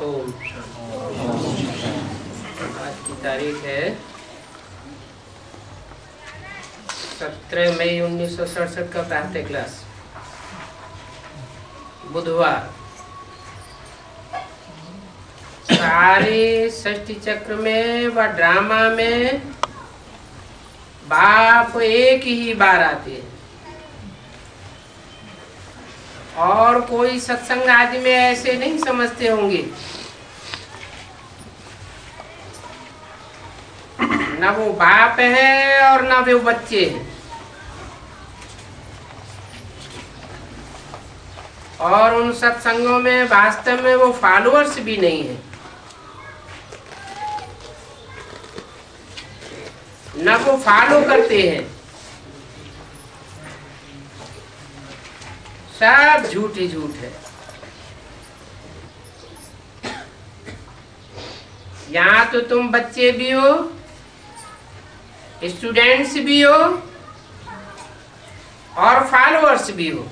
ओम शांति। आज की तारीख है 17 मई 1967 का प्रातः क्लास, बुधवार। सारे षष्ठी चक्र में व ड्रामा में बाप एक ही बार आते हैं और कोई सत्संग आदि में ऐसे नहीं समझते होंगे, न वो बाप है और न वो बच्चे हैं। और उन सत्संगों में वास्तव में वो फॉलोअर्स भी नहीं है, न वो फॉलो करते हैं। सब झूठ ही झूठ है। यहाँ तो तुम बच्चे भी हो, स्टूडेंट्स भी हो और फॉलोअर्स भी हो।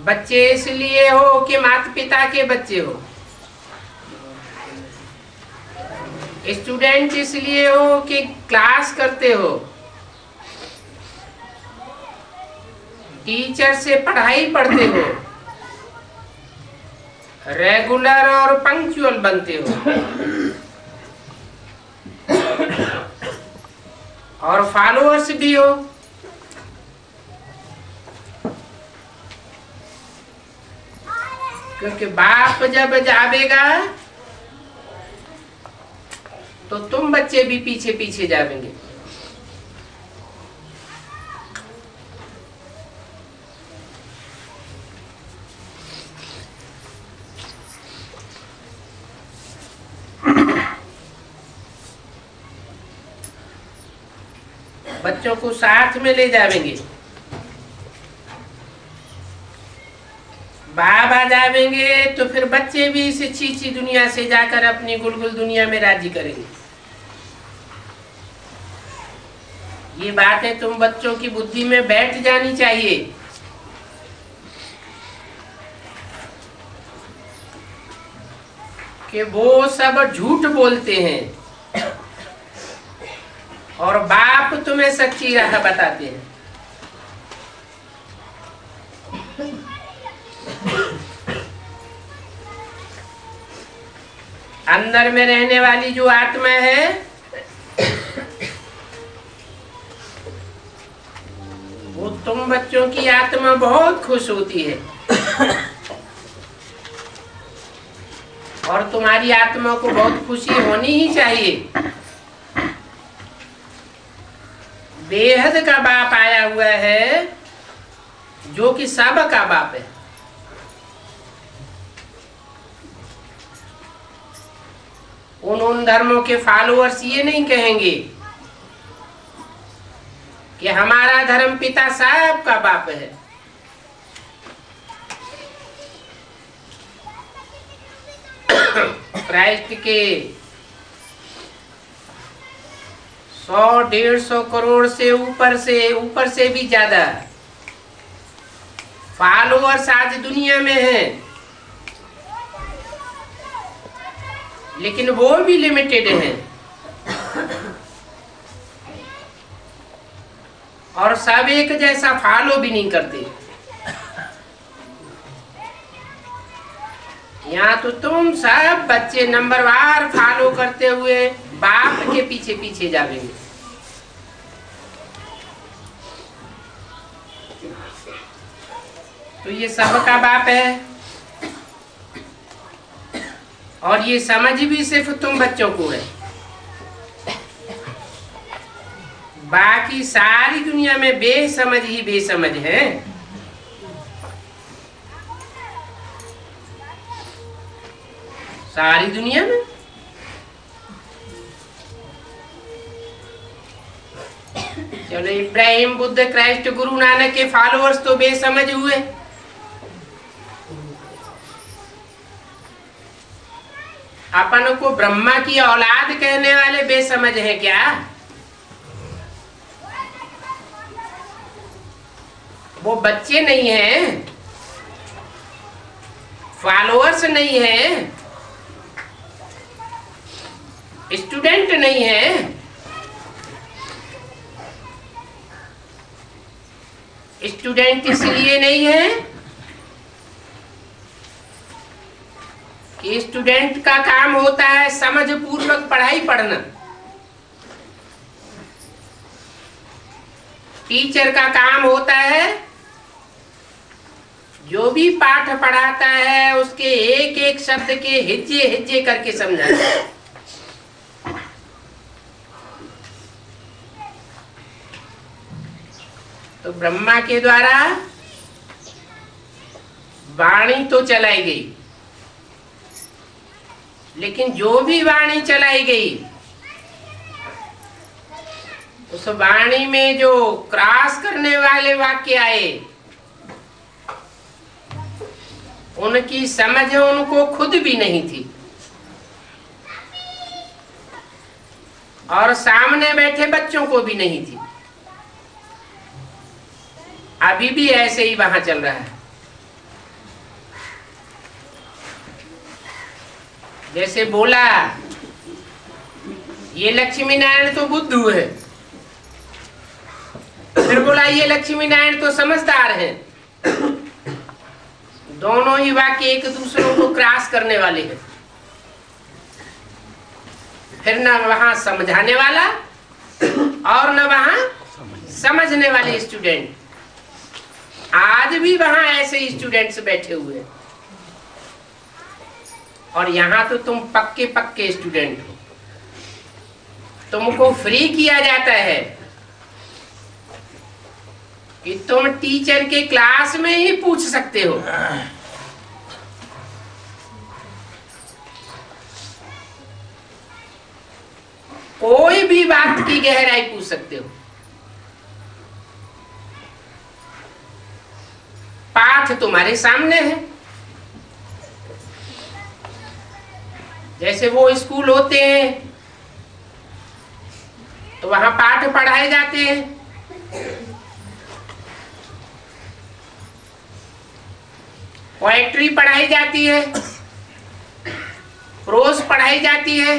बच्चे इसलिए हो कि माता पिता के बच्चे हो, स्टूडेंट इसलिए हो कि क्लास करते हो, टीचर से पढ़ाई पढ़ते हो, रेगुलर और पंक्चुअल बनते हो, और फॉलोअर्स भी हो। क्योंकि बाप जब जावेगा तो तुम बच्चे भी पीछे पीछे जावेंगे। बच्चों को साथ में ले जावेंगे, बाबा जावेंगे तो फिर बच्चे भी इस अच्छी दुनिया से जाकर अपनी गुलगुल दुनिया में राजी करेंगे। ये बातें तुम बच्चों की बुद्धि में बैठ जानी चाहिए। कि वो सब झूठ बोलते हैं और बाप तुम्हें सच्ची राह बताते हैं। अंदर में रहने वाली जो आत्मा है वो तुम बच्चों की आत्मा बहुत खुश होती है और तुम्हारी आत्मा को बहुत खुशी होनी ही चाहिए। बेहद का बाप आया हुआ है जो कि सब का बाप है। उन धर्मों के फॉलोअर्स ये नहीं कहेंगे कि हमारा धर्म पिता सब का बाप है। क्राइस्ट के 100-150 करोड़ से ऊपर से भी ज्यादा फॉलोअर्स आज दुनिया में हैं, लेकिन वो भी लिमिटेड हैं और सब एक जैसा फॉलो भी नहीं करते। यहाँ तो तुम सब बच्चे नंबरवार फॉलो करते हुए बाप के पीछे पीछे जावेंगे। तो ये सबका बाप है और ये समझ भी सिर्फ तुम बच्चों को है। बाकी सारी दुनिया में बेसमझ ही बेसमझ है। सारी दुनिया में चलो, इब्राहिम, बुद्ध, क्राइस्ट, गुरु नानक के फॉलोअर्स तो बेसमझ हुए। अपन को ब्रह्मा की औलाद कहने वाले बेसमझ हैं क्या? वो बच्चे नहीं हैं। फॉलोअर्स नहीं है, स्टूडेंट नहीं है। स्टूडेंट इसलिए नहीं है कि स्टूडेंट का काम होता है समझ पूर्वक पढ़ाई पढ़ना, टीचर का काम होता है जो भी पाठ पढ़ाता है उसके एक एक शब्द के हिज्जे हिज्जे करके समझाना। तो ब्रह्मा के द्वारा वाणी तो चलाई गई, लेकिन जो भी वाणी चलाई गई उस वाणी में जो क्रॉस करने वाले वाक्य आए उनकी समझ उनको खुद भी नहीं थी और सामने बैठे बच्चों को भी नहीं थी। अभी भी ऐसे ही वहां चल रहा है। जैसे बोला ये लक्ष्मी नारायण तो बुद्धू है, फिर बोला ये लक्ष्मी नारायण तो समझदार है। दोनों ही वाक्य एक दूसरों को क्रॉस करने वाले हैं। फिर न वहां समझाने वाला और न वहां समझने वाले स्टूडेंट। आज भी वहां ऐसे स्टूडेंट्स बैठे हुए हैं और यहाँ तो तुम पक्के पक्के स्टूडेंट हो। तुमको फ्री किया जाता है कि तुम टीचर के क्लास में ही पूछ सकते हो। कोई भी बात की गहराई पूछ सकते हो। पाठ तुम्हारे सामने है। जैसे वो स्कूल होते हैं तो वहां पाठ पढ़ाए जाते हैं। पोएट्री पढ़ाई जाती है, प्रोज पढ़ाई जाती है,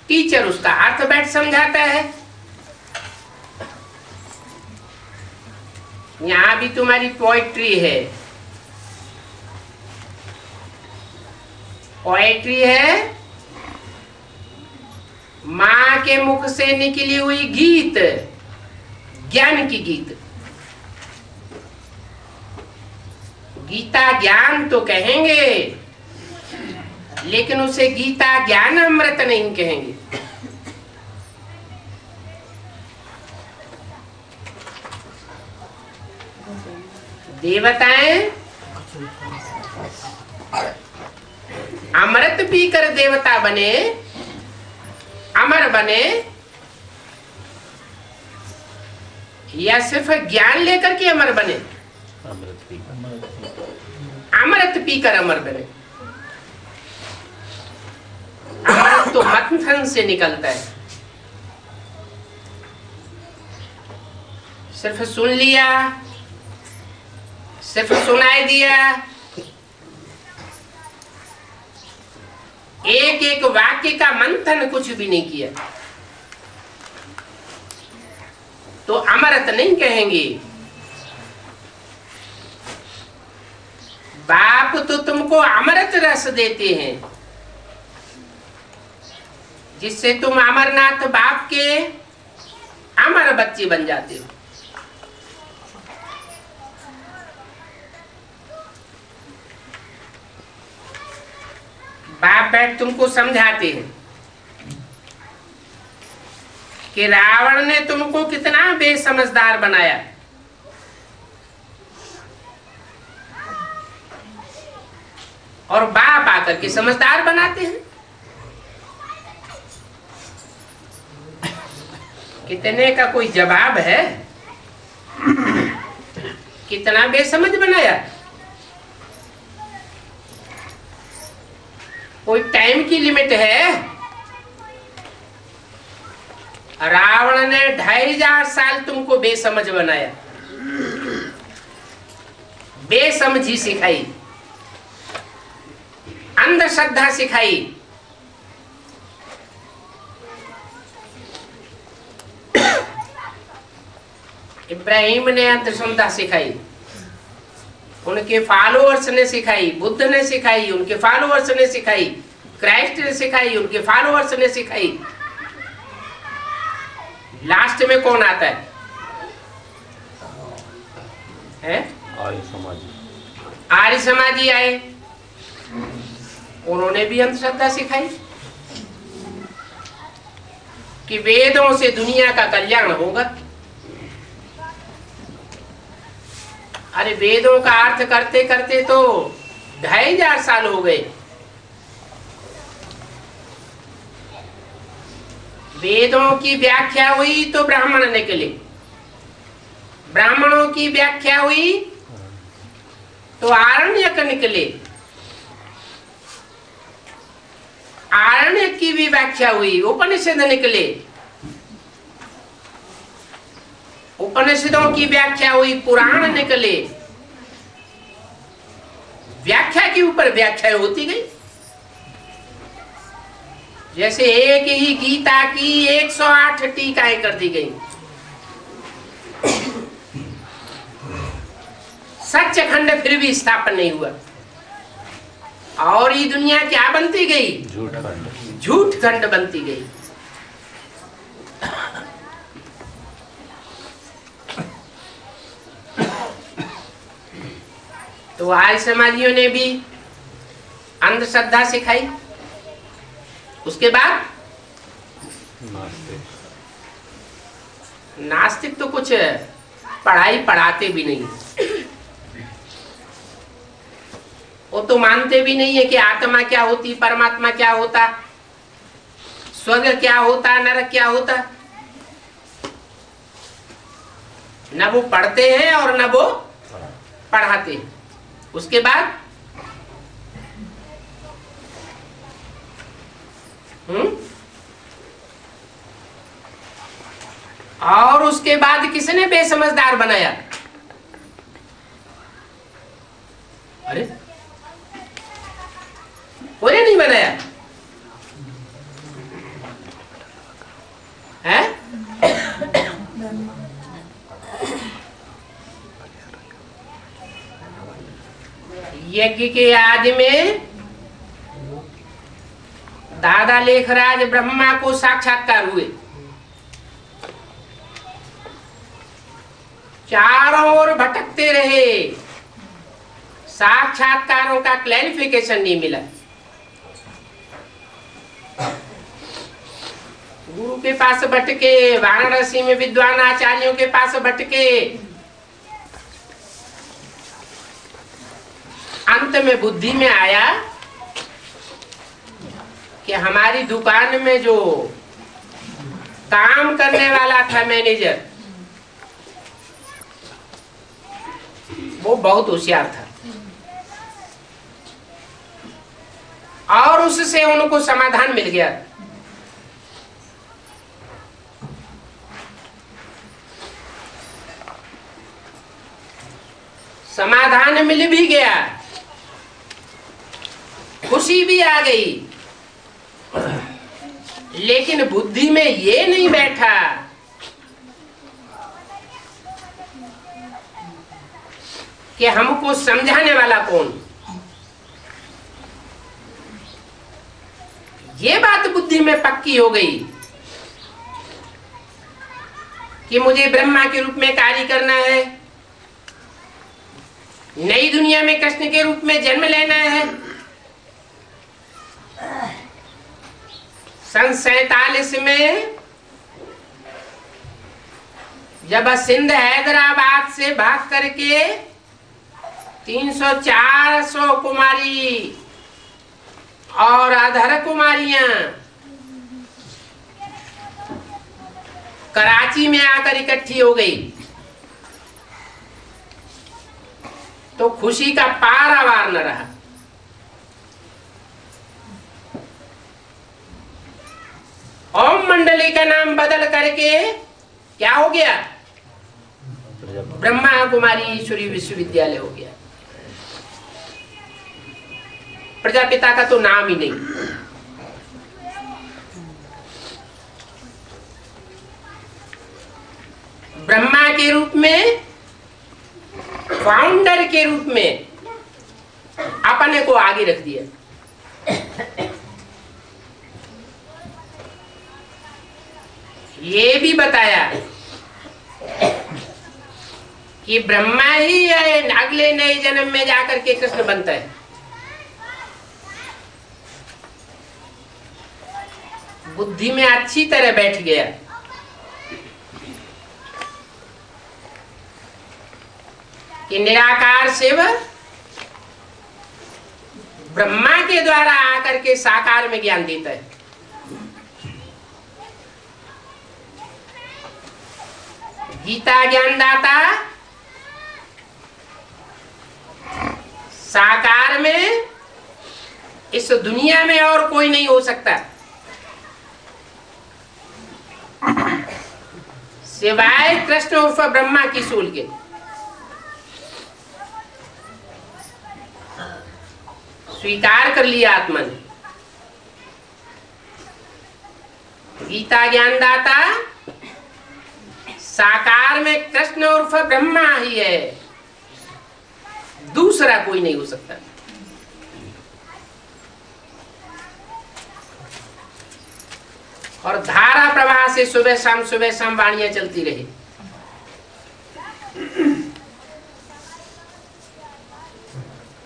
टीचर उसका अर्थ बैठ समझाता है। यहां भी तुम्हारी पोएट्री है। पोएट्री है मां के मुख से निकली हुई गीत, ज्ञान की गीत। गीता ज्ञान तो कहेंगे लेकिन उसे गीता ज्ञान अमृत नहीं कहेंगे। देवताएं अमृत पीकर देवता बने, अमर बने, या सिर्फ ज्ञान लेकर के अमर बने? अमृत पीकर अमर बने। अमृत तो मंथन से निकलता है। सिर्फ सुन लिया, सिर्फ सुनाई दिया, एक एक वाक्य का मंथन कुछ भी नहीं किया तो अमृत नहीं कहेंगे। बाप तो तुमको अमृत रस देते हैं जिससे तुम अमरनाथ बाप के अमर बच्चे बन जाते हो। बाप बैठ तुमको समझाते हैं कि रावण ने तुमको कितना बेसमझदार बनाया, और बाप आकर के समझदार बनाते हैं। कितने का कोई जवाब है? कितना बेसमझ बनाया। कोई टाइम की लिमिट है? रावण ने 2500 साल तुमको बेसमझ बनाया, बेसमझी सिखाई। अंधश्रद्धा सिखाई। इब्राहिम ने अंधश्रद्धा सिखाई, उनके फॉलोअर्स ने सिखाई, बुद्ध ने सिखाई, उनके फॉलोअर्स ने सिखाई, क्राइस्ट ने सिखाई, उनके फॉलोअर्स ने सिखाई। लास्ट में कौन आता है? आर्य समाजी आए, उन्होंने भी अंधश्रद्धा सिखाई कि वेदों से दुनिया का कल्याण होगा। अरे वेदों का अर्थ करते करते तो 2500 साल हो गए। वेदों की व्याख्या हुई तो ब्राह्मण निकले, ब्राह्मणों की व्याख्या हुई तो आरण्यक निकले, आरण्यक की भी व्याख्या हुई, उपनिषद निकले, उपनिषदों की व्याख्या हुई, पुराण निकले। व्याख्या के ऊपर व्याख्या होती गई। जैसे एक ही गीता की 108 टीकाएं कर दी गई। सचखंड फिर भी स्थापन नहीं हुआ, और ये दुनिया क्या बनती गई? झूठ खंड बनती गई। तो आर्य समाजियों ने भी अंधश्रद्धा सिखाई। उसके बाद नास्तिक तो कुछ पढ़ाई पढ़ाते भी नहीं, वो तो मानते भी नहीं है कि आत्मा क्या होती, परमात्मा क्या होता, स्वर्ग क्या होता, नरक क्या होता। न वो पढ़ते हैं और न वो पढ़ाते हैं। उसके बाद और उसके बाद किसने बेसमझदार बनाया? अरे कोई नहीं बनाया है? यज्ञ के आदि में दादा लेखराज ब्रह्मा को साक्षात्कार हुए। चारों ओर भटकते रहे, साक्षात्कारों का क्लैरिफिकेशन नहीं मिला। गुरु के पास भटके, वाराणसी में विद्वान आचार्यों के पास भटके, अंत में बुद्धि में आया कि हमारी दुकान में जो काम करने वाला था मैनेजर, वो बहुत होशियार था, और उससे उनको समाधान मिल गया। समाधान मिल भी गया, खुशी भी आ गई, लेकिन बुद्धि में ये नहीं बैठा कि हमको समझाने वाला कौन। ये बात बुद्धि में पक्की हो गई कि मुझे ब्रह्मा के रूप में कार्य करना है, नई दुनिया में कृष्ण के रूप में जन्म लेना है। सन 47 में जब सिंध हैदराबाद से भाग करके 300-400 कुमारी और अधर कुमारियां कराची में आकर इकट्ठी हो गई, तो खुशी का पारावार न रहा। ओम मंडली का नाम बदल करके क्या हो गया? ब्रह्मा कुमारी ईश्वरी विश्वविद्यालय हो गया। प्रजापिता का तो नाम ही नहीं। ब्रह्मा के रूप में, फाउंडर के रूप में अपने को आगे रख दिया। ये भी बताया कि ब्रह्मा ही अगले नए जन्म में जाकर के कृष्ण बनता है। बुद्धि में अच्छी तरह बैठ गया कि निराकार शिव ब्रह्मा के द्वारा आकर के साकार में ज्ञान देता है। गीता ज्ञानदाता साकार में इस दुनिया में और कोई नहीं हो सकता सिवाय कृष्ण उर्फ ब्रह्मा की सूल के। स्वीकार कर लिया आत्मा ने। गीता ज्ञानदाता साकार में कृष्ण उर्फ ब्रह्मा ही है, दूसरा कोई नहीं हो सकता। और धारा प्रवाह से सुबह शाम वाणियां चलती रही।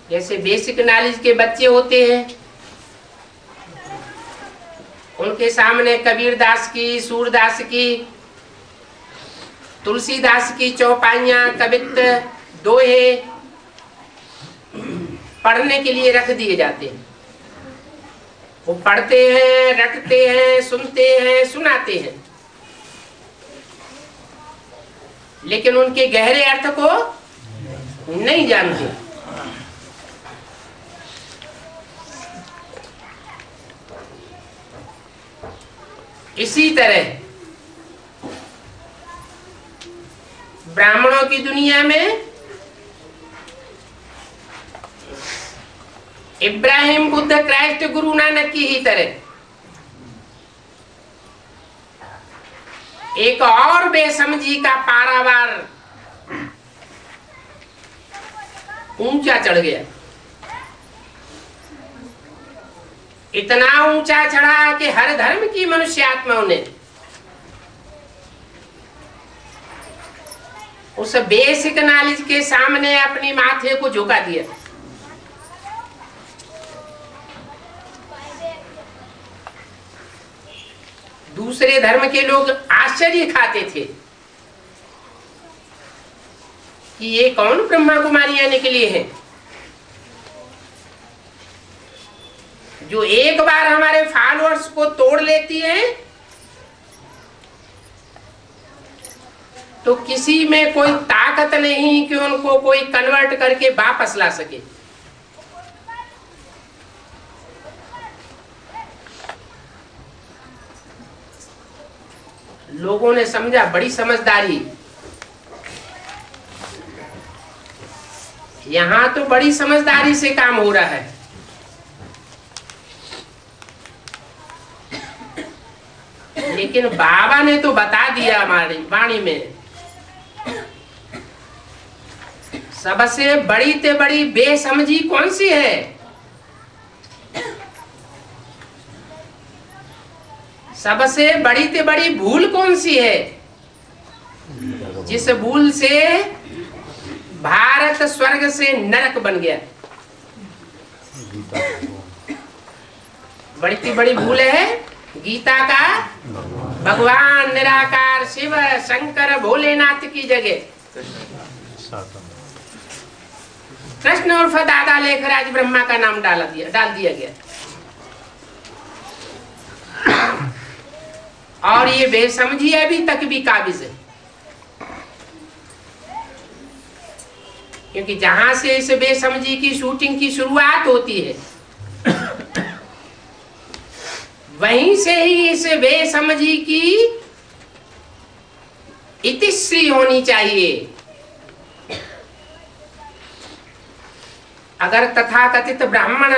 जैसे बेसिक नॉलेज के बच्चे होते हैं, उनके सामने कबीरदास की, सूरदास की, तुलसीदास की चौपाइयां, कवित्त, दोहे पढ़ने के लिए रख दिए जाते हैं। वो पढ़ते हैं, रटते हैं, सुनते हैं, सुनाते हैं, लेकिन उनके गहरे अर्थ को नहीं जानते। इसी तरह ब्राह्मणों की दुनिया में इब्राहिम, बुद्ध, क्राइस्ट, गुरु नानक की ही तरह एक और बेसमझी का पारावार ऊंचा चढ़ गया। इतना ऊंचा चढ़ा कि हर धर्म की मनुष्य आत्माओं ने उस बेसिक नॉलेज के सामने अपनी माथे को झुका दिया। दूसरे धर्म के लोग आश्चर्य खाते थे कि ये कौन ब्रह्मा कुमारी आने के लिए है, जो एक बार हमारे फॉलोअर्स को तोड़ लेती है तो किसी में कोई ताकत नहीं कि उनको कोई कन्वर्ट करके वापस ला सके। लोगों ने समझा बड़ी समझदारी, यहां तो बड़ी समझदारी से काम हो रहा है। लेकिन बाबा ने तो बता दिया हमारी वाणी में, सबसे बड़ी ते बड़ी बेसमझी कौन सी है? सबसे बड़ी ते बड़ी भूल कौन सी है? जिस भूल से भारत स्वर्ग से नरक बन गया। बड़ी ती बड़ी भूल है गीता का भगवान निराकार शिव शंकर भोलेनाथ की जगह कृष्ण उर्फ दादा लेकर आज ब्रह्मा का नाम डाल दिया गया। और ये बेसमझी अभी तक भी काबिज है, क्योंकि जहां से इस बेसमझी की शूटिंग की शुरुआत होती है वहीं से ही इस बेसमझी की इतिश्री होनी चाहिए। अगर तथाकथित ब्राह्मण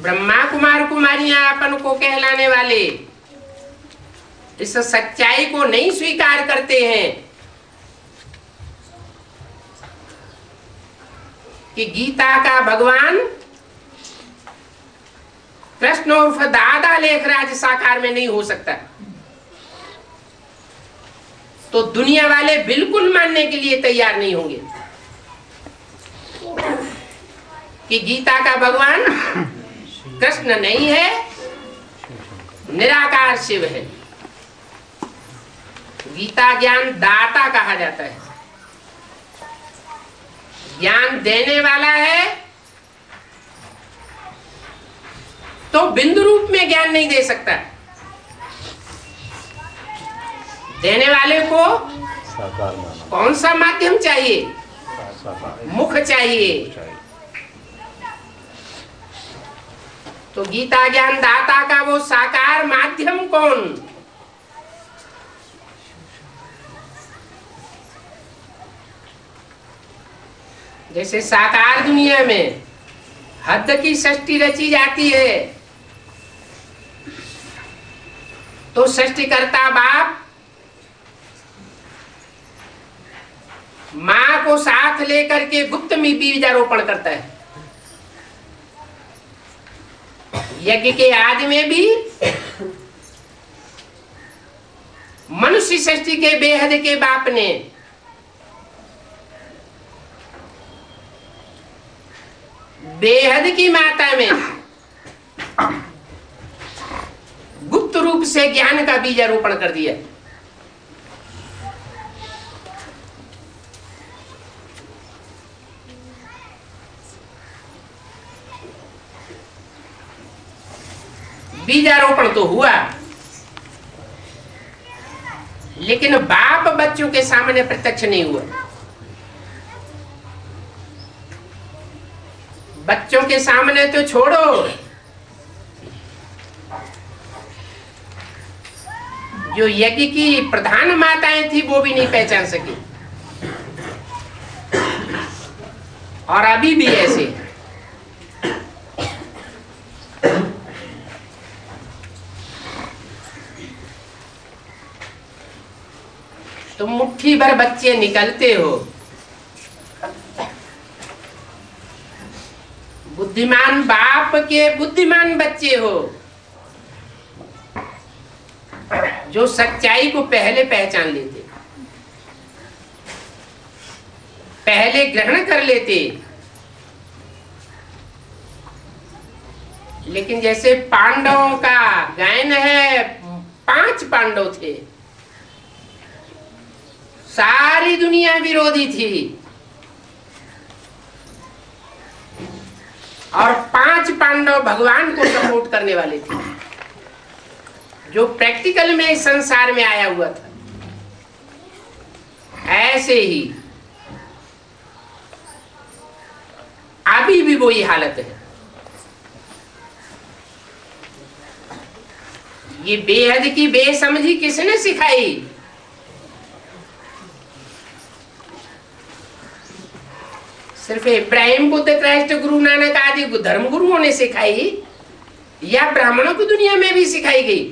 ब्रह्मा कुमार कुमारियां अपन को कहलाने वाले इस सच्चाई को नहीं स्वीकार करते हैं कि गीता का भगवान कृष्ण उर्फ दादा लेखराज साकार में नहीं हो सकता, तो दुनिया वाले बिल्कुल मानने के लिए तैयार नहीं होंगे कि गीता का भगवान कृष्ण नहीं है, निराकार शिव है। गीता ज्ञान दाता कहा जाता है, ज्ञान देने वाला है तो बिंदु रूप में ज्ञान नहीं दे सकता। देने वाले को कौन सा माध्यम चाहिए? मुख चाहिए। तो गीता ज्ञान दाता का वो साकार माध्यम कौन? जैसे साकार दुनिया में हद की सृष्टि रची जाती है, तो सृष्टिकर्ता बाप मां को साथ लेकर के गुप्त में बीजारोपण करता है। यज्ञ के आदि में भी मनुष्य सृष्टि के बेहद के बाप ने बेहद की माता में गुप्त रूप से ज्ञान का बीजारोपण कर दिया। बीजारोपण तो हुआ, लेकिन बाप बच्चों के सामने प्रत्यक्ष नहीं हुआ। बच्चों के सामने तो छोड़ो, जो यज्ञ की प्रधान माताएं थी वो भी नहीं पहचान सकी, और अभी भी ऐसे। तुम मुट्ठी भर बच्चे निकलते हो, बुद्धिमान बाप के बुद्धिमान बच्चे हो, जो सच्चाई को पहले पहचान लेते, पहले ग्रहण कर लेते। लेकिन जैसे पांडवों का गायन है, 5 पांडव थे, सारी दुनिया विरोधी थी, और 5 पांडव भगवान को सपोर्ट करने वाले थे, जो प्रैक्टिकल में इस संसार में आया हुआ था। ऐसे ही अभी भी वही हालत है। ये बेहद की बेसमझी किसने सिखाई? सिर्फ इब्राहिम बुद्ध क्राइस्ट गुरु नानक आदि धर्म गुरुओं ने सिखाई, या ब्राह्मणों की दुनिया में भी सिखाई गई?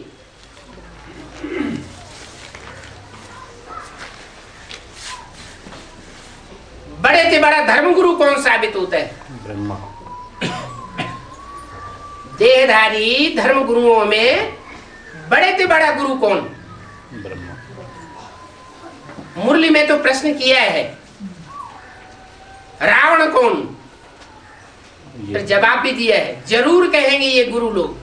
बड़े से बड़ा धर्म गुरु कौन साबित होता है? ब्रह्मा। देहधारी धर्म गुरुओं में बड़े से बड़ा गुरु कौन? ब्रह्मा। मुरली में तो प्रश्न किया है, रावण कौन? फिर जवाब भी दिया है, जरूर कहेंगे ये गुरु लोग।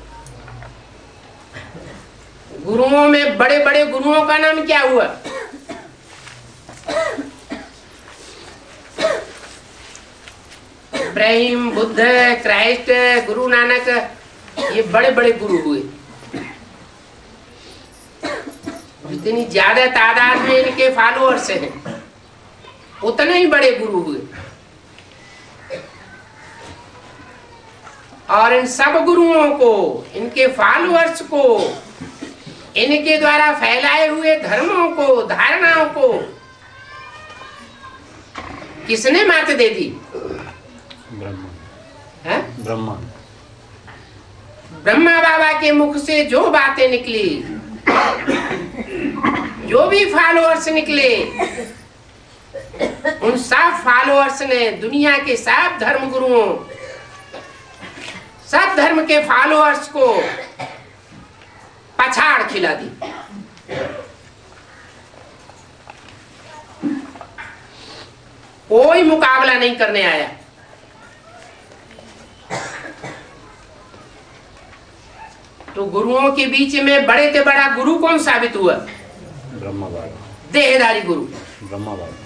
गुरुओं में बड़े बड़े गुरुओं का नाम क्या हुआ? इब्राहिम, बुद्ध, क्राइस्ट, गुरु नानक, ये बड़े बड़े गुरु हुए। जितनी ज्यादा तादाद में इनके फॉलोअर्स हैं, उतने ही बड़े गुरु हुए। और इन सब गुरुओं को, इनके फॉलोअर्स को, इनके द्वारा फैलाए हुए धर्मों को, धारणाओं को किसने मात दे दी? ब्रह्मा। ब्रह्मा बाबा के मुख से जो बातें निकली, जो भी फॉलोअर्स निकले, उन सब फॉलोअर्स ने दुनिया के सब धर्म गुरुओं, सब धर्म के फॉलोअर्स को पछाड़ खिला दी। कोई मुकाबला नहीं करने आया। तो गुरुओं के बीच में बड़े से बड़ा गुरु कौन साबित हुआ? ब्रह्मा बाबा, देहधारी गुरु ब्रह्मा बाबा।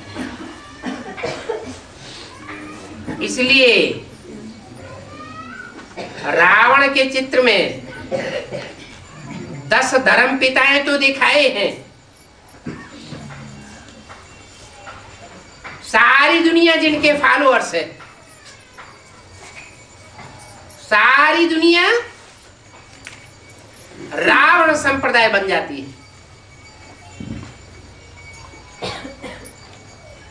इसलिए रावण के चित्र में 10 धर्म पिताएं तो दिखाए हैं। सारी दुनिया जिनके फॉलोअर्स है, सारी दुनिया रावण संप्रदाय बन जाती है।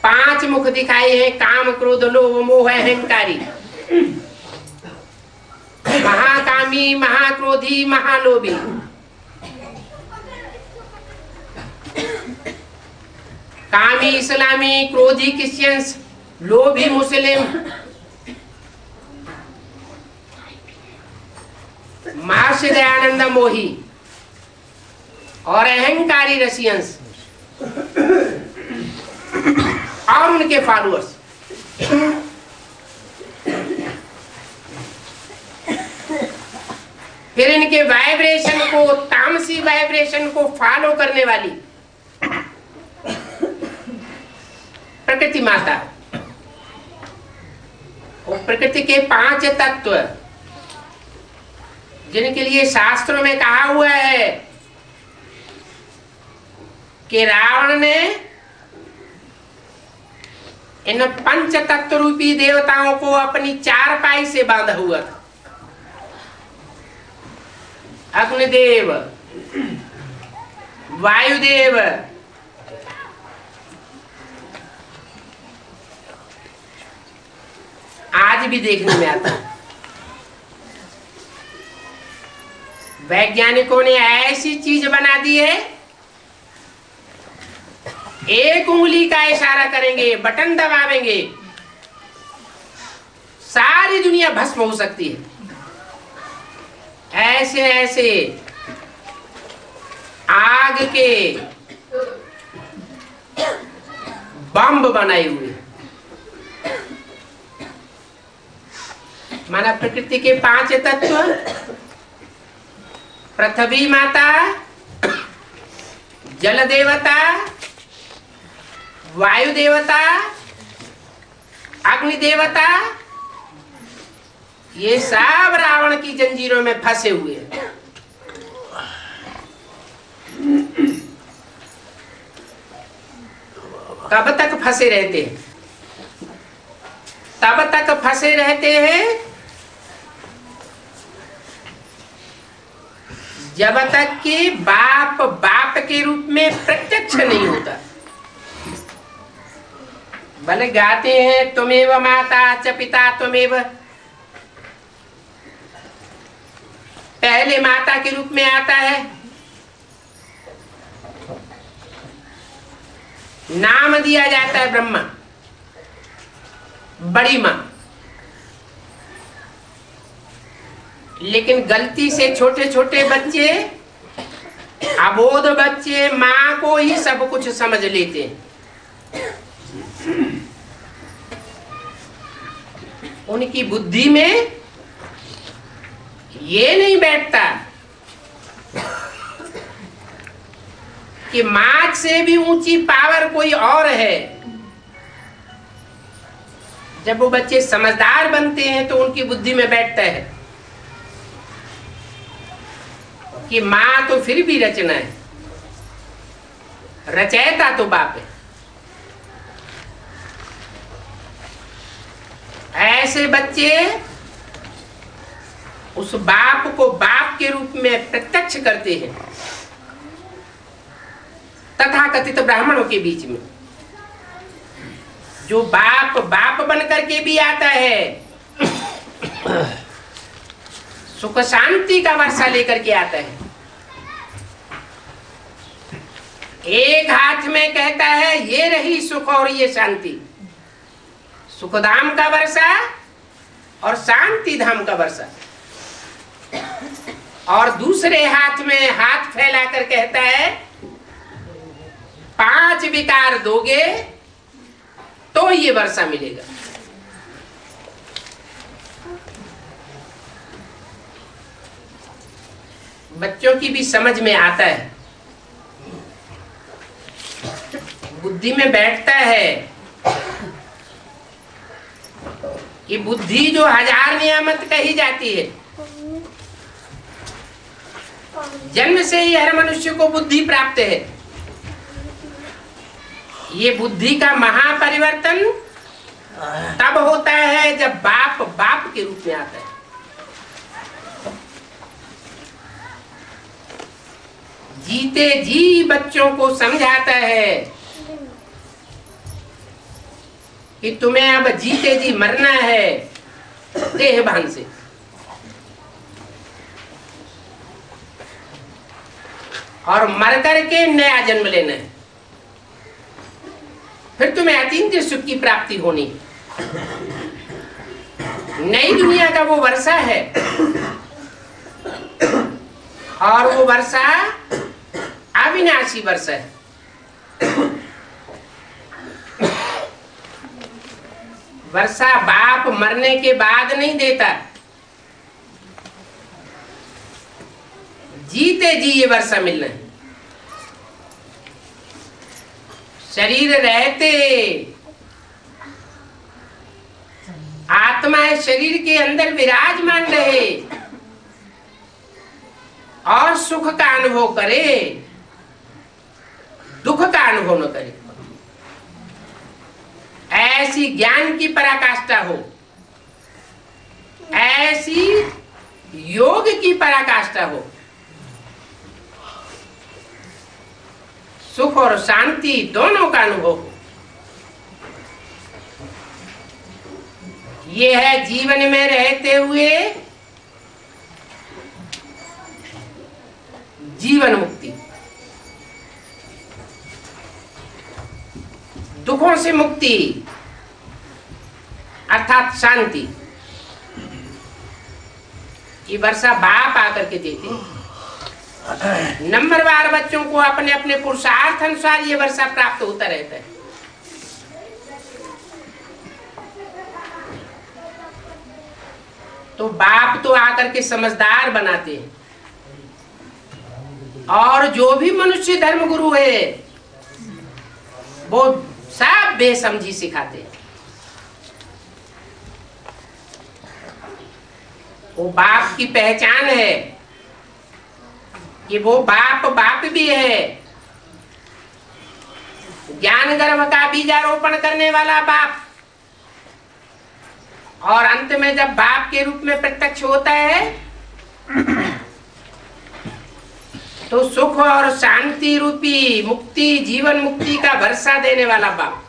5 मुख दिखाए हैं, काम क्रोध लोभ मोह अहंकारी, महाकामी महाक्रोधी महालोभी। कामी इस्लामी, क्रोधी क्रिश्चियंस, लोभी मुस्लिम, महर्षि दयानंद मोही और अहंकारी रशियंस और उनके फॉलोअर्स। फिर इनके वाइब्रेशन को, तामसी वाइब्रेशन को फॉलो करने वाली प्रकृति माता। और प्रकृति के 5 तत्व जिनके लिए शास्त्रों में कहा हुआ है कि रावण ने इन 5 तत्व रूपी देवताओं को अपनी चारपाई से बांधा हुआ था। अग्निदेव, वायुदेव, आज भी देखने में आता है। वैज्ञानिकों ने ऐसी चीज बना दी है, एक उंगली का इशारा करेंगे, बटन दबावेंगे, सारी दुनिया भस्म हो सकती है। ऐसे ऐसे आग के बम बनाए हुए। माना प्रकृति के 5 तत्व, पृथ्वी माता, जल देवता, वायु देवता, अग्नि देवता, ये सब रावण की जंजीरों में फंसे हुए हैं। कब तक फंसे रहते हैं? तब तक फंसे रहते हैं जब तक कि बाप बाप के रूप में प्रत्यक्ष नहीं होता। भले गाते हैं त्वमेव माता च पिता त्वमेव, पहले माता के रूप में आता है, नाम दिया जाता है ब्रह्मा, बड़ी मां। लेकिन गलती से छोटे छोटे बच्चे, अबोध बच्चे मां को ही सब कुछ समझ लेते हैं। उनकी बुद्धि में ये नहीं बैठता कि मां से भी ऊंची पावर कोई और है। जब वो बच्चे समझदार बनते हैं तो उनकी बुद्धि में बैठता है कि मां तो फिर भी रचना है, रचयिता तो बाप है। ऐसे बच्चे उस बाप को बाप के रूप में प्रत्यक्ष करते हैं। तथाकथित ब्राह्मणों के बीच में जो बाप बाप बन करके भी आता है, सुख शांति का वर्षा लेकर के आता है। एक हाथ में कहता है ये रही सुख और ये शांति, सुखधाम का वर्षा और शांति धाम का वर्षा, और दूसरे हाथ में हाथ फैलाकर कहता है 5 विकार दोगे तो ये वर्षा मिलेगा। बच्चों की भी समझ में आता है, बुद्धि में बैठता है कि बुद्धि जो 1000 नियामत कही जाती है, जन्म से ही हर मनुष्य को बुद्धि प्राप्त है। ये बुद्धि का महापरिवर्तन तब होता है जब बाप बाप के रूप में आता है। जीते जी बच्चों को समझाता है कि तुम्हें अब जीते जी मरना है देह भान से, और मर करके नया जन्म लेना है, फिर तुम्हें अतीन्द्रिय सुख की प्राप्ति होनी। नई दुनिया का वो वर्षा है, और वो वर्षा अविनाशी वर्षा है। वर्षा बाप मरने के बाद नहीं देता, जीते जी ये वर्षा मिलना है। शरीर रहते आत्मा शरीर के अंदर विराजमान रहे और सुख का अनुभव करे, दुख का अनुभव न करे, ऐसी ज्ञान की पराकाष्ठा हो, ऐसी योग की पराकाष्ठा हो, सुख और शांति दोनों का अनुभव हो। ये है जीवन में रहते हुए जीवन मुक्ति, दुखों से मुक्ति अर्थात शांति। ये वर्षा बाप आकर के देते, नंबरवार बच्चों को अपने अपने पुरुषार्थ अनुसार ये वर्षा प्राप्त होता रहता है। तो बाप तो आकर के समझदार बनाते हैं, और जो भी मनुष्य धर्म गुरु है वो सब बेसमझी सिखाते हैं। वो बाप की पहचान है कि वो बाप बाप भी है, ज्ञान गर्भ का बीजारोपण करने वाला बाप, और अंत में जब बाप के रूप में प्रत्यक्ष होता है तो सुख और शांति रूपी मुक्ति, जीवन मुक्ति का वर्षा देने वाला बाप,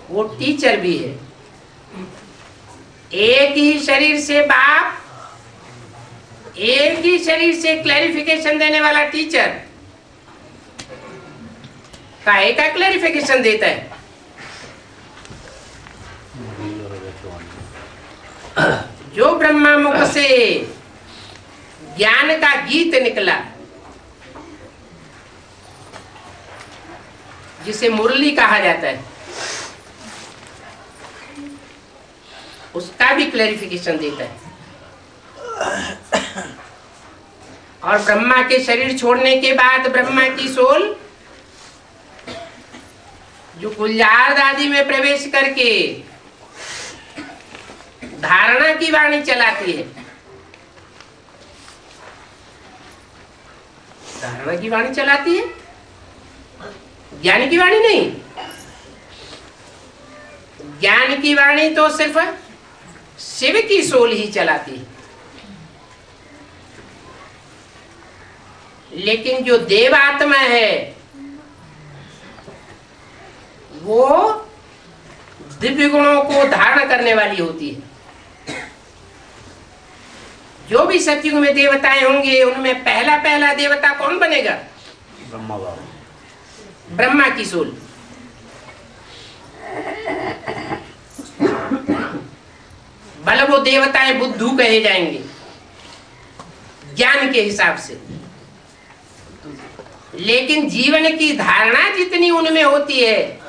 वो टीचर भी है। एक ही शरीर से बाप, एक ही शरीर से क्लैरिफिकेशन देने वाला टीचर काहे का क्लैरिफिकेशन देता है? जो ब्रह्मा मुख से ज्ञान का गीत निकला, जिसे मुरली कहा जाता है, उसका भी क्लैरिफिकेशन देता है। और ब्रह्मा के शरीर छोड़ने के बाद ब्रह्मा की सोल जो गुलजार दादी में प्रवेश करके धारणा की वाणी चलाती है, धारणा की वाणी चलाती है, ज्ञान की वाणी नहीं। ज्ञान की वाणी तो सिर्फ शिव की सोल ही चलाती है, लेकिन जो देव आत्मा है वो दिव्य गुणों को धारण करने वाली होती है। जो भी सतयुग में देवताएं होंगे उनमें पहला देवता कौन बनेगा? ब्रह्मा बाबा। ब्रह्मा की सोल। भले वो देवताएं बुद्धू कहे जाएंगे ज्ञान के हिसाब से, लेकिन जीवन की धारणा जितनी उनमें होती है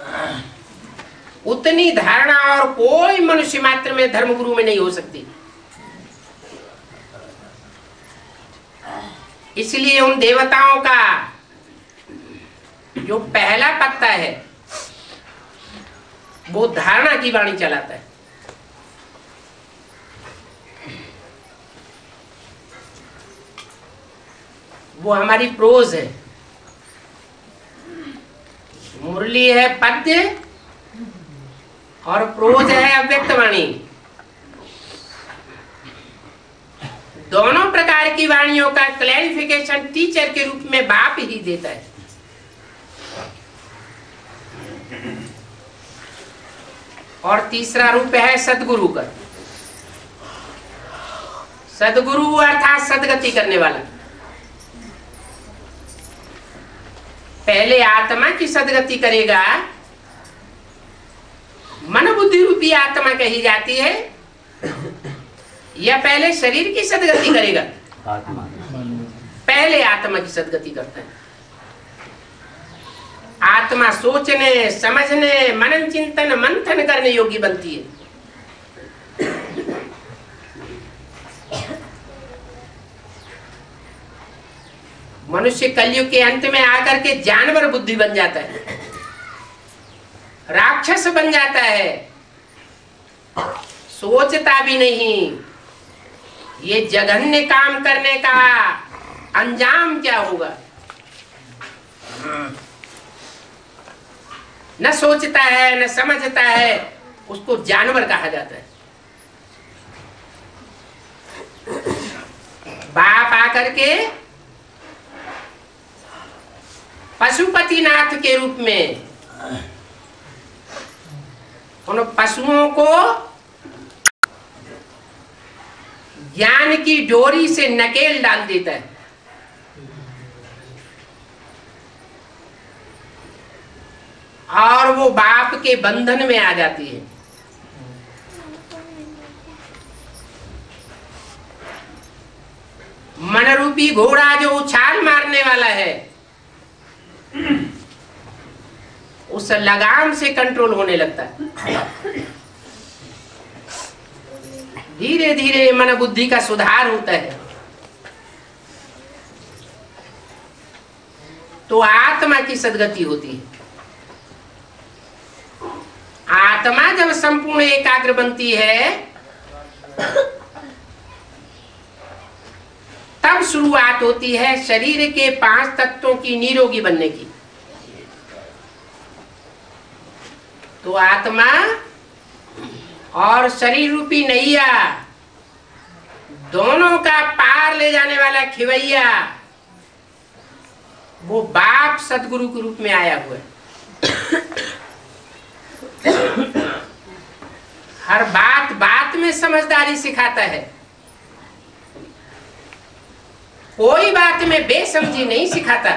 उतनी धारणा और कोई मनुष्य मात्र में धर्मगुरु में नहीं हो सकती। इसलिए उन देवताओं का जो पहला पत्ता है वो धारणा की वाणी चलाता है। वो हमारी प्रोज है, मुरली है पद्य और प्रोज है अव्यक्त वाणी। दोनों प्रकार की वाणियों का क्लैरिफिकेशन टीचर के रूप में बाप ही देता है। और तीसरा रूप है सदगुरु का। सदगुरु अर्थात सदगति करने वाला। पहले आत्मा की सदगति करेगा, मन बुद्धि रूपी आत्मा कही जाती है, या पहले शरीर की सदगति करेगा? आत्मा। पहले आत्मा की सदगति करता है। आत्मा सोचने समझने मनन चिंतन मंथन करने योग्य बनती है। मनुष्य कलयुग के अंत में आकर के जानवर बुद्धि बन जाता है, राक्षस बन जाता है, सोचता भी नहीं ये जघन्य काम करने का अंजाम क्या होगा। न सोचता है न समझता है, उसको जानवर कहा जाता है। बाप आकर के पशुपतिनाथ के रूप में उन पशुओं को ज्ञान की डोरी से नकेल डाल देता है। और वो बाप के बंधन में आ जाती है। मन रूपी घोड़ा जो उछाल मारने वाला है उस लगाम से कंट्रोल होने लगता है। धीरे धीरे मन बुद्धि का सुधार होता है। तो आत्मा की सदगति होती है। आत्मा जब संपूर्ण एकाग्र बनती है तब शुरुआत होती है शरीर के 5 तत्वों की निरोगी बनने की। तो आत्मा और शरीर रूपी नैया दोनों का पार ले जाने वाला खिवैया वो बाप सदगुरु के रूप में आया हुआ है। हर बात बात में समझदारी सिखाता है, कोई बात में बेसमझी नहीं सिखाता।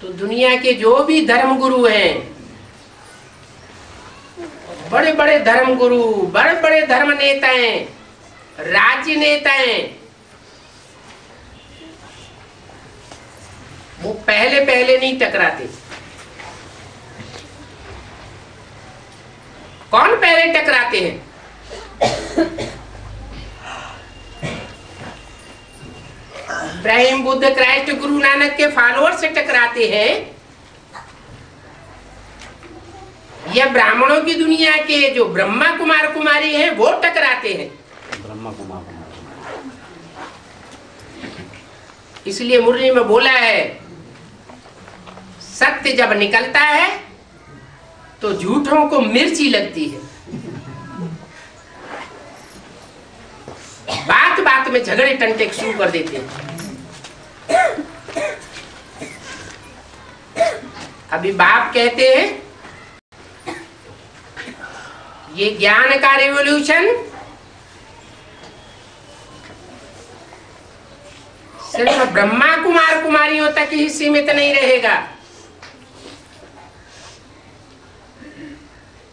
तो दुनिया के जो भी धर्मगुरु हैं, बड़े बड़े धर्मगुरु, बड़े बड़े धर्म नेताएं, राज्य नेताएं, वो पहले नहीं टकराते। कौन पहले टकराते हैं? इब्राहिम, बुद्ध, क्राइस्ट, गुरु नानक के फॉलोअर से टकराते हैं या ब्राह्मणों की दुनिया के जो ब्रह्मा कुमार कुमारी हैं वो टकराते हैं? ब्रह्मा कुमार। इसलिए मुरली में बोला है सत्य जब निकलता है तो झूठों को मिर्ची लगती है। बात बात में झगड़े टंटे शुरू कर देते हैं। अभी बाप कहते हैं ये ज्ञान का रिवॉल्यूशन सिर्फ ब्रह्मा कुमार कुमारियों तक ही सीमित नहीं रहेगा।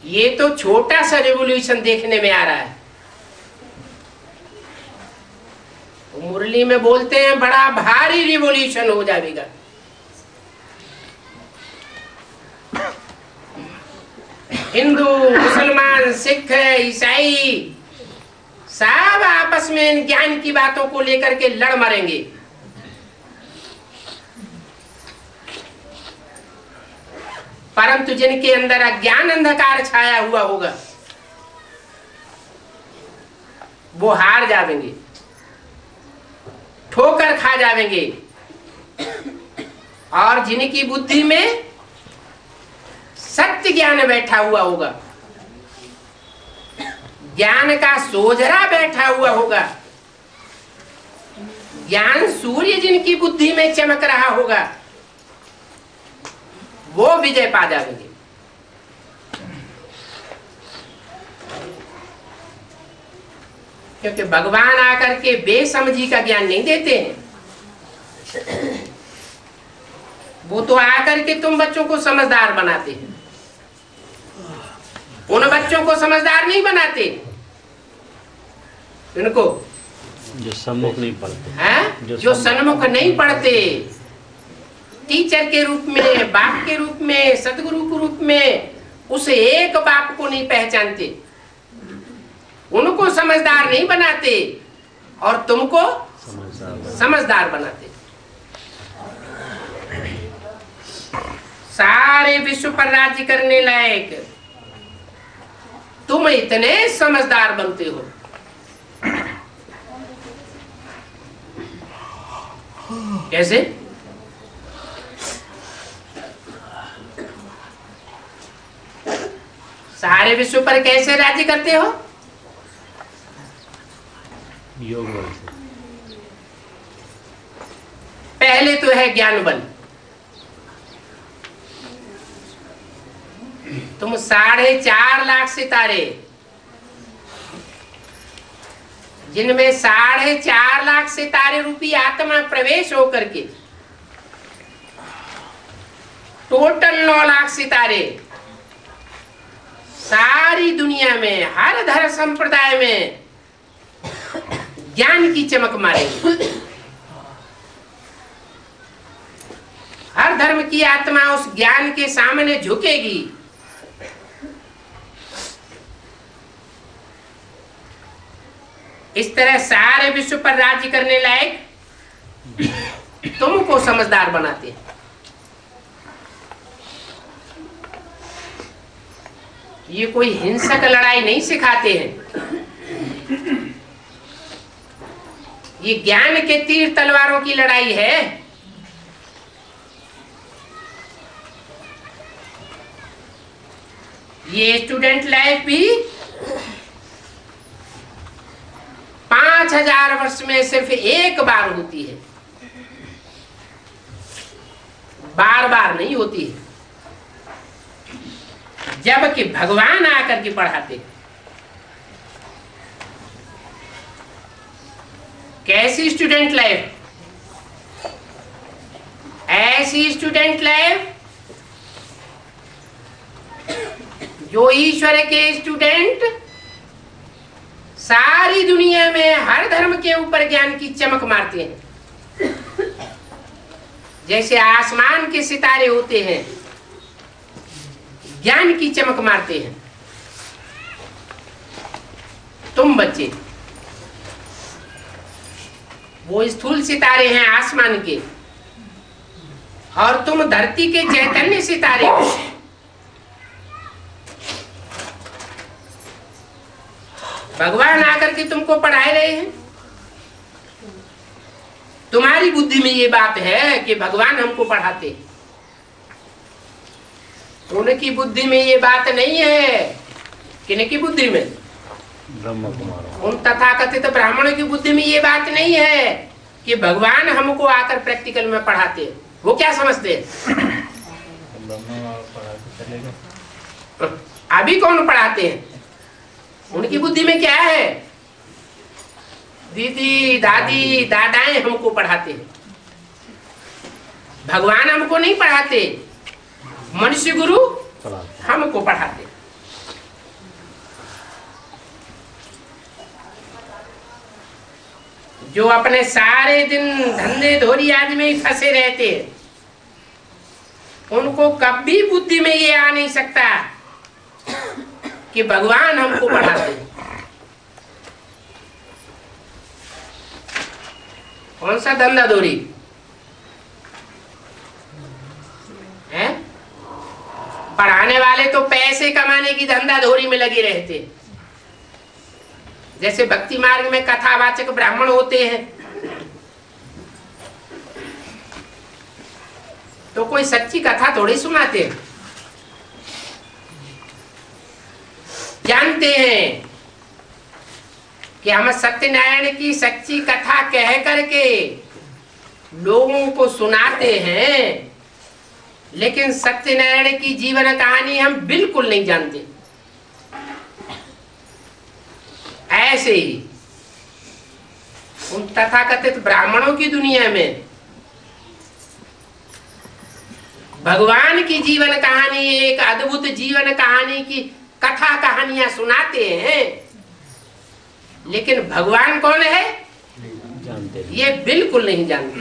ये तो छोटा सा रिवॉल्यूशन देखने में आ रहा है। तो मुरली में बोलते हैं बड़ा भारी रिवॉल्यूशन हो जाएगा। हिंदू, मुसलमान, सिख, ईसाई सब आपस में इन ज्ञान की बातों को लेकर के लड़ मरेंगे। परंतु जिनके अंदर अज्ञान अंधकार छाया हुआ होगा वो हार जाएंगे, ठोकर खा जाएंगे। और जिनकी बुद्धि में सत्य ज्ञान बैठा हुआ होगा, ज्ञान का सोझरा बैठा हुआ होगा, ज्ञान सूर्य जिनकी बुद्धि में चमक रहा होगा, वो विजय पा जाएंगे। क्योंकि भगवान आकर के बेसमझी का ज्ञान नहीं देते हैं, वो तो आकर के तुम बच्चों को समझदार बनाते हैं। उन बच्चों को समझदार नहीं बनाते, इनको जो सन्मुख नहीं पढ़ते हैं, जो सन्मुख नहीं पढ़ते, टीचर के रूप में, बाप के रूप में, सदगुरु के रूप में उस एक बाप को नहीं पहचानते, उनको समझदार नहीं बनाते और तुमको समझदार बनाते। सारे विश्व पर राज्य करने लायक तुम इतने समझदार बनते हो। कैसे? सारे विश्व पर कैसे राज्य करते हो? योग बल से। पहले तो है ज्ञान बल। तुम 4.5 लाख सितारे, जिनमें 4.5 लाख सितारे रूपी आत्मा प्रवेश होकर के टोटल 9 लाख सितारे सारी दुनिया में हर धर्म संप्रदाय में ज्ञान की चमक मारेंगे। हर धर्म की आत्मा उस ज्ञान के सामने झुकेगी। इस तरह सारे विश्व पर राज्य करने लायक तुमको समझदार बनाते हैं। ये कोई हिंसक लड़ाई नहीं सिखाते हैं, ये ज्ञान के तीर तलवारों की लड़ाई है। ये स्टूडेंट लाइफ भी 5000 वर्ष में सिर्फ एक बार होती है, बार बार नहीं होती है। जबकि भगवान आकर के पढ़ाते हैं। कैसी स्टूडेंट लाइफ? ऐसी स्टूडेंट लाइफ जो ईश्वर के स्टूडेंट सारी दुनिया में हर धर्म के ऊपर ज्ञान की चमक मारते हैं। जैसे आसमान के सितारे होते हैं, ज्ञान की चमक मारते हैं। तुम बच्चे वो स्थूल सितारे हैं आसमान के, और तुम धरती के चैतन्य सितारे हो। भगवान आकर के तुमको पढ़ाए रहे हैं। तुम्हारी बुद्धि में ये बात है कि भगवान हमको पढ़ाते हैं, उनकी बुद्धि में ये बात नहीं है। किनकी बुद्धि में? ब्रह्म कुमार। उन तथाकथित ब्राह्मणों की बुद्धि में ये बात नहीं है कि भगवान हमको आकर प्रैक्टिकल में पढ़ाते हैं। वो क्या समझते हैं? ब्रह्म पढ़ा के चलेगा। अभी कौन पढ़ाते हैं? उनकी बुद्धि में क्या है? दीदी दादी दादाएं हमको पढ़ाते हैं, भगवान हमको नहीं पढ़ाते, मनुष्य गुरु हमको पढ़ाते। जो अपने सारे दिन धंधे धोरी आदि में ही फंसे रहते हैं, उनको कभी बुद्धि में ये आ नहीं सकता कि भगवान हमको पढ़ाते हैं। कौन सा धंधा धोरी है? पढ़ाने वाले तो पैसे कमाने की धंधा धोरी में लगे रहते हैं। जैसे भक्ति मार्ग में कथावाचक ब्राह्मण होते हैं, तो कोई सच्ची कथा थोड़ी सुनाते हैं। जानते हैं कि हम सत्यनारायण की सच्ची कथा कह करके लोगों को सुनाते हैं, लेकिन सत्यनारायण की जीवन कहानी हम बिल्कुल नहीं जानते। ऐसे ही उन तथाकथित ब्राह्मणों की दुनिया में भगवान की जीवन कहानी, एक अद्भुत जीवन कहानी की कथा कहानियां सुनाते हैं, लेकिन भगवान कौन है ये बिल्कुल नहीं जानते।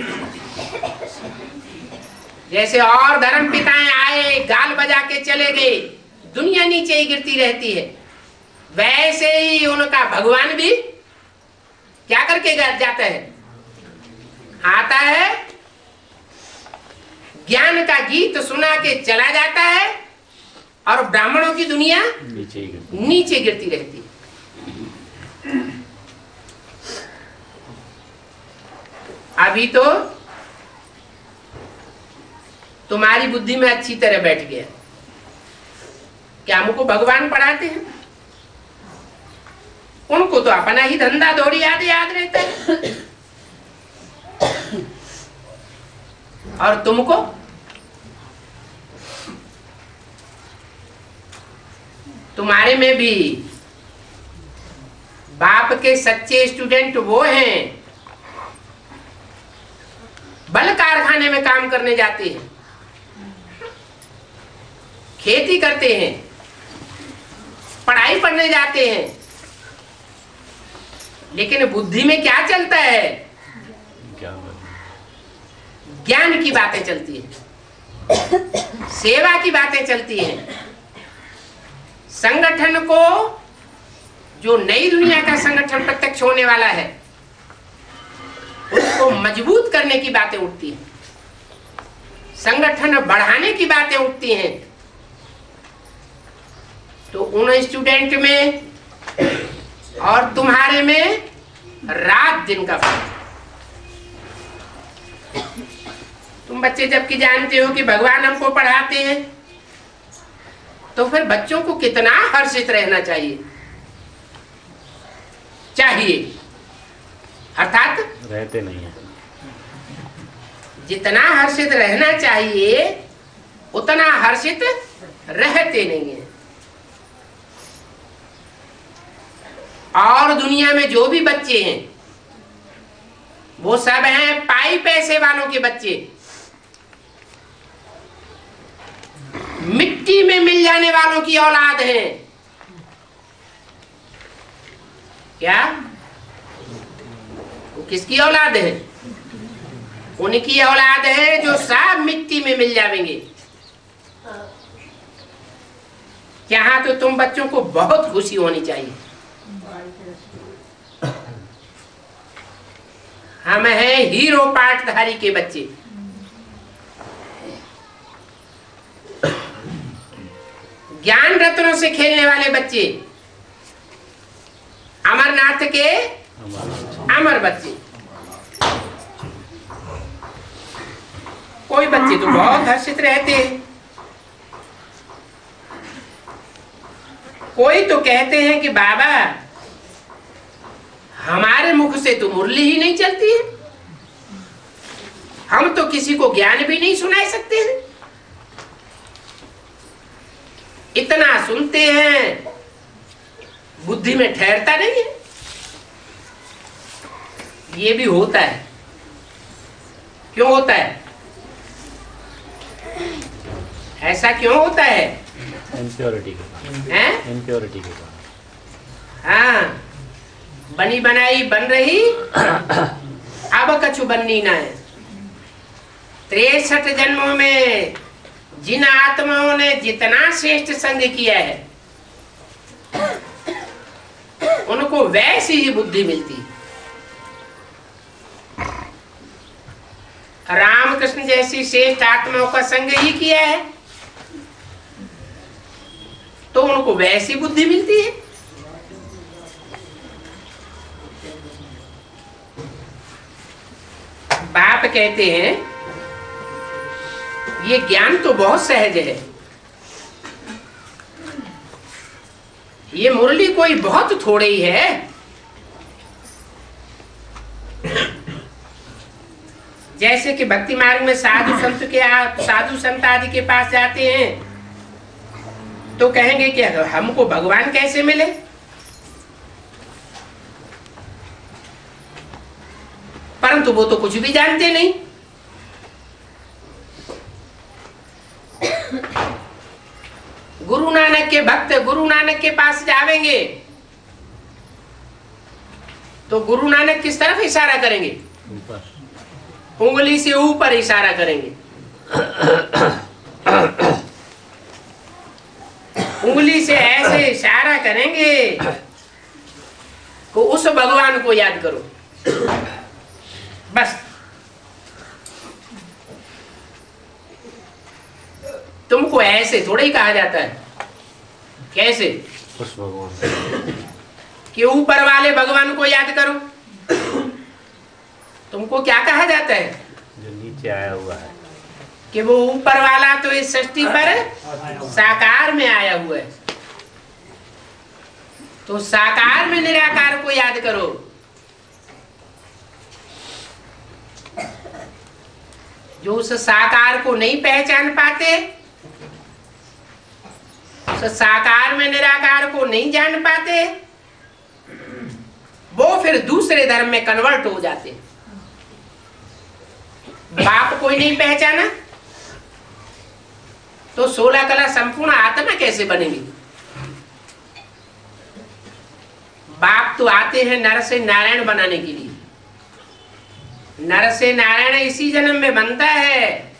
जैसे और धर्म पिताएं आए, गाल बजा के चले गए, दुनिया नीचे ही गिरती रहती है, वैसे ही उनका भगवान भी क्या करके जाता है? आता है, ज्ञान का गीत सुना के चला जाता है, और ब्राह्मणों की दुनिया नीचे गिरती रहती है। अभी तो तुम्हारी बुद्धि में अच्छी तरह बैठ गया कि हमको भगवान पढ़ाते हैं, उनको तो अपना ही धंधा दौड़ी याद रहता है, और तुमको तुम्हारे में भी बाप के सच्चे स्टूडेंट वो हैं, बल कारखाने में काम करने जाते हैं, खेती करते हैं, पढ़ाई पढ़ने जाते हैं, लेकिन बुद्धि में क्या चलता है? ज्ञान की बातें चलती है, सेवा की बातें चलती हैं। संगठन को, जो नई दुनिया का संगठन प्रत्यक्ष होने वाला है, उसको मजबूत करने की बातें उठती हैं, संगठन बढ़ाने की बातें उठती हैं। तो उन स्टूडेंट में और तुम्हारे में रात दिन का फर्क। तुम बच्चे जबकि जानते हो कि भगवान हमको पढ़ाते हैं, तो फिर बच्चों को कितना हर्षित रहना चाहिए अर्थात रहते नहीं है। जितना हर्षित रहना चाहिए उतना हर्षित रहते नहीं है। और दुनिया में जो भी बच्चे हैं वो सब हैं पाई पैसे वालों के बच्चे, मिट्टी में मिल जाने वालों की औलाद है। क्या वो किसकी औलाद है? उनकी औलाद है जो सब मिट्टी में मिल जाएंगे। यहाँ तो तुम बच्चों को बहुत खुशी होनी चाहिए। हम हैं हीरो पाठधारी के बच्चे। ज्ञान रत्नों से खेलने वाले बच्चे, अमरनाथ के अमर बच्चे। कोई बच्चे तो बहुत हर्षित रहते हैं, कोई तो कहते हैं कि बाबा हमारे मुख से तो मुरली ही नहीं चलती है, हम तो किसी को ज्ञान भी नहीं सुना सकते हैं। इतना सुनते हैं, बुद्धि में ठहरता नहीं है। ये भी होता है। क्यों होता है? ऐसा क्यों होता है? इम्प्योरिटी के कारण। हैं? इम्प्योरिटी के कारण। हाँ, बनी बनाई बन रही अब कछु बननी ना है। 63 जन्मों में जिन आत्माओं ने जितना श्रेष्ठ संग किया है उनको वैसी ही बुद्धि मिलती है। रामकृष्ण जैसी श्रेष्ठ आत्माओं का संग ही किया है तो उनको वैसी बुद्धि मिलती है। बाप कहते हैं ये ज्ञान तो बहुत सहज है, ये मुरली कोई बहुत थोड़ी ही है। जैसे कि भक्ति मार्ग में साधु संत आदि के पास जाते हैं तो कहेंगे कि हमको भगवान कैसे मिले। परंतु वो तो कुछ भी जानते नहीं। गुरु नानक के भक्त गुरु नानक के पास जावेंगे तो गुरु नानक किस तरफ इशारा करेंगे? उंगली से ऊपर इशारा करेंगे। उंगली से ऐसे इशारा करेंगे कि उस भगवान को याद करो, बस। तुमको ऐसे थोड़ा ही कहा जाता है। कैसे? उस भगवान कि ऊपर वाले भगवान को याद करो। तुमको क्या कहा जाता है? जो नीचे आया हुआ है कि वो ऊपर वाला तो इस सृष्टि पर साकार में आया हुआ है, तो साकार में निराकार को याद करो। जो उस साकार को नहीं पहचान पाते, उस साकार में निराकार को नहीं जान पाते, वो फिर दूसरे धर्म में कन्वर्ट हो जाते। बाप कोई नहीं पहचाना तो 16 कला संपूर्ण आत्मा कैसे बनेगी? बाप तो आते हैं नर से नारायण बनाने के लिए। नर से नारायण इसी जन्म में बनता है,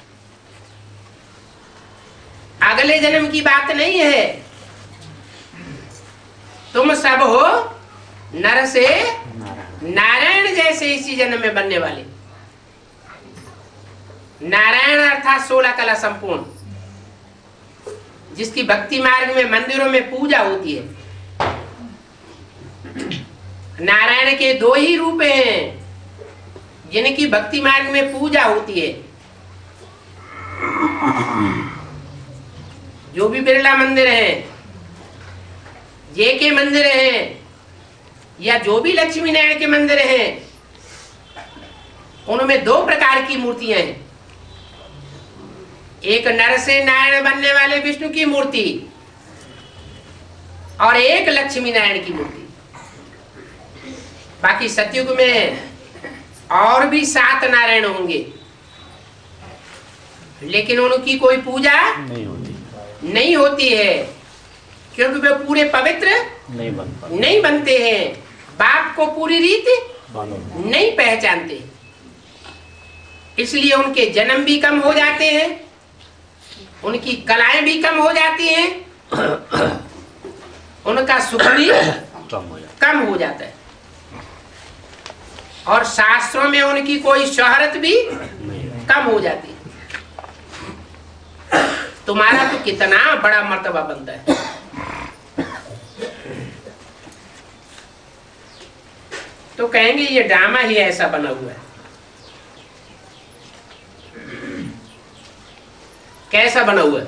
अगले जन्म की बात नहीं है। तुम सब हो नर से नारायण जैसे इसी जन्म में बनने वाले। नारायण अर्थात 16 कला संपूर्ण, जिसकी भक्ति मार्ग में मंदिरों में पूजा होती है। नारायण के 2 ही रूप हैं जिनकी भक्ति मार्ग में पूजा होती है। जो भी बिरला मंदिर है, जेके मंदिर है, या जो भी लक्ष्मी नारायण के मंदिर हैं, उनमें 2 प्रकार की मूर्तियां हैं। एक नर से नारायण बनने वाले विष्णु की मूर्ति और एक लक्ष्मी नारायण की मूर्ति। बाकी सतयुग में और भी 7 नारायण होंगे, लेकिन उनकी कोई पूजा नहीं होती है, क्योंकि वे पूरे पवित्र नहीं बनते हैं। बाप को पूरी रीति नहीं पहचानते, इसलिए उनके जन्म भी कम हो जाते हैं, उनकी कलाएं भी कम हो जाती हैं, उनका सुख भी कम हो जाता है, और शास्त्रों में उनकी कोई शोहरत भी कम हो जाती है। तुम्हारा तो कितना बड़ा मर्तबा बनता है। तो कहेंगे ये ड्रामा ही ऐसा बना हुआ है। कैसा बना हुआ है?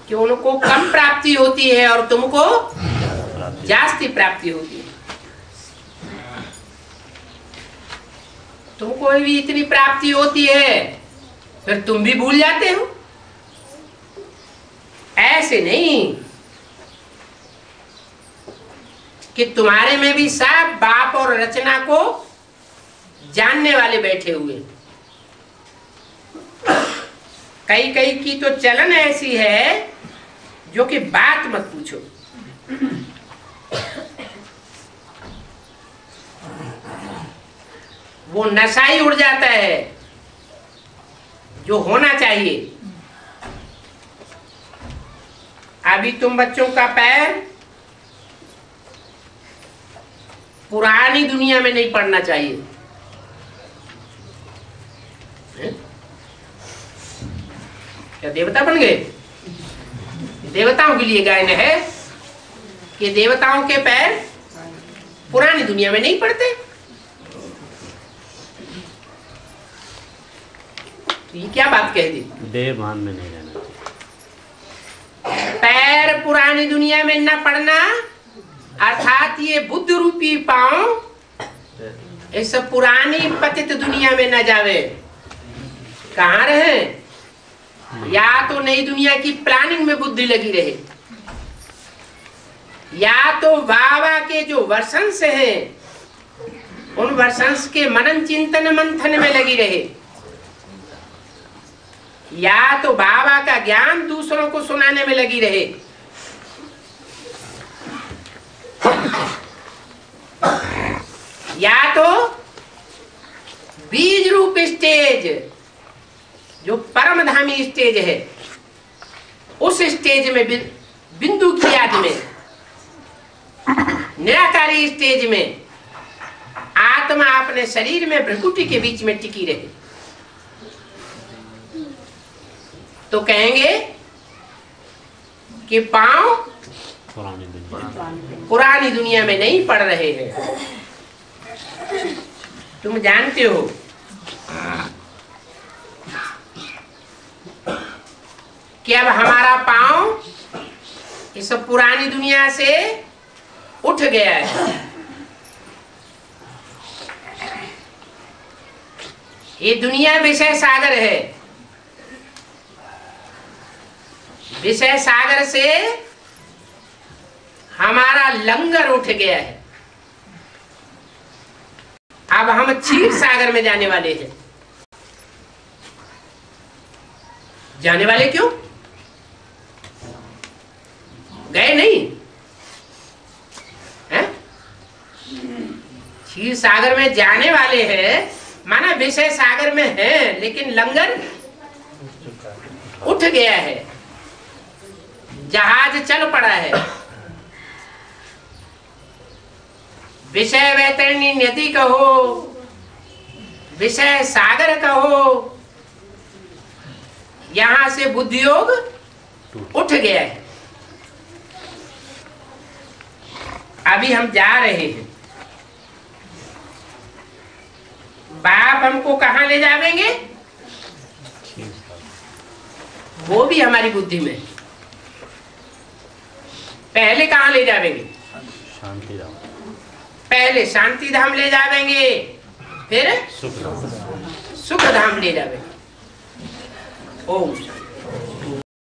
कि उनको कम प्राप्ति होती है और तुमको जास्ती प्राप्ति होती है। तुमको भी इतनी प्राप्ति होती है, फिर तुम भी भूल जाते हो। ऐसे नहीं कि तुम्हारे में भी सब बाप और रचना को जानने वाले बैठे हुए। कई कई की तो चलन ऐसी है जो कि बात मत पूछो। वो नशा ही उड़ जाता है जो होना चाहिए। अभी तुम बच्चों का पैर पुरानी दुनिया में नहीं पड़ना चाहिए। क्या देवता बन गए? देवताओं के लिए गायन है कि देवताओं के पैर पुरानी दुनिया में नहीं पड़ते। ये क्या बात कह दी? देह भान में नहीं रहना चाहिए। पैर पुरानी दुनिया में न पड़ना अर्थात ये बुद्ध रूपी पांव इस पुरानी पतित दुनिया में न जावे। कहाँ रहे? या तो नई दुनिया की प्लानिंग में बुद्धि लगी रहे, या तो बाबा के जो वर्षंस हैं उन वर्षंस के मनन चिंतन मंथन में लगी रहे, या तो बाबा का ज्ञान दूसरों को सुनाने में लगी रहे। या तो बीज रूप स्टेज जो परमधामी स्टेज है उस स्टेज में बिंदु की याद में निराकारी स्टेज में आत्मा अपने शरीर में भ्रकुटी के बीच में टिकी रहे, तो कहेंगे कि पांव पुरानी दुनिया में नहीं पड़ रहे हैं। तुम जानते हो कि अब हमारा पांव इस पुरानी दुनिया से उठ गया है। ये दुनिया विषय सागर है। विषय सागर से हमारा लंगर उठ गया है। अब हम क्षीर सागर में जाने वाले हैं। जाने वाले क्यों? गए नहीं हैं? क्षीर सागर में जाने वाले हैं, माना विषय सागर में है लेकिन लंगर उठ गया है, जहाज चल पड़ा है। विषय वैतरणी नदी कहो, विषय सागर कहो, यहां से बुद्धि योग उठ गया है। अभी हम जा रहे हैं। बाप हमको कहां ले जावेंगे वो भी हमारी बुद्धि में। पहले कहां ले जावेंगे? शांति धाम। पहले शांति धाम ले जावेंगे, फिर सुख धाम ले जावेंगे। ओम